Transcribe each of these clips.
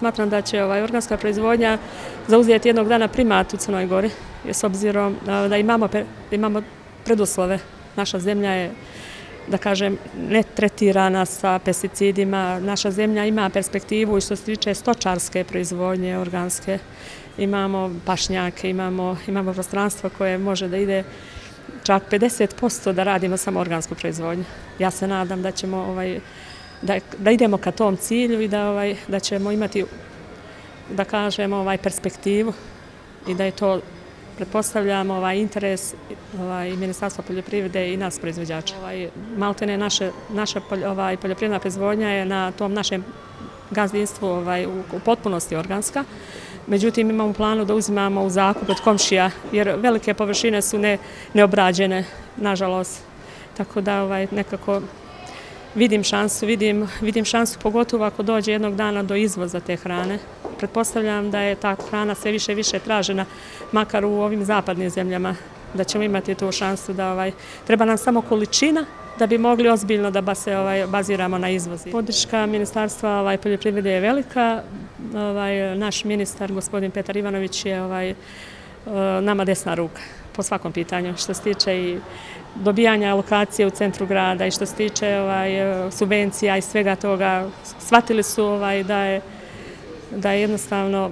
smatram da će organska proizvodnja zauzeti jednog dana primat u Crnoj Gori, s obzirom da imamo preduslove. Naša zemlja je, da kažem, ne tretirana sa pesticidima. Naša zemlja ima perspektivu i što se tiče stočarske proizvodnje organske. Imamo pašnjake, imamo prostranstvo koje može da ide čak 50% da radimo samo organsku proizvodnju. Ja se nadam da ćemo da idemo ka tom cilju i da ćemo imati, da kažemo, perspektivu i da je to, pretpostavljamo, interes i Ministarstva poljoprivrede i nas proizvođača. Maltene naša poljoprivredna proizvodnja je na tom našem gazdinstvu u potpunosti organska. Međutim, imamo u planu da uzimamo u zakup od komšija, jer velike površine su neobrađene, nažalost. Tako da nekako vidim šansu, pogotovo ako dođe jednog dana do izvoza te hrane. Pretpostavljam da je ta hrana sve više i više tražena, makar u ovim zapadnim zemljama, da ćemo imati tu šansu da treba nam samo količina da bi mogli ozbiljno da se baziramo na izvozi. Podrška Ministarstva poljoprivrede je velika. Naš ministar, gospodin Petar Ivanović, je nama desna ruka po svakom pitanju. Što se tiče i dobijanja alokacije u centru grada i što se tiče subvencija i svega toga, shvatili su da je jednostavno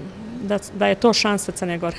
da je to šansa Crne Gore.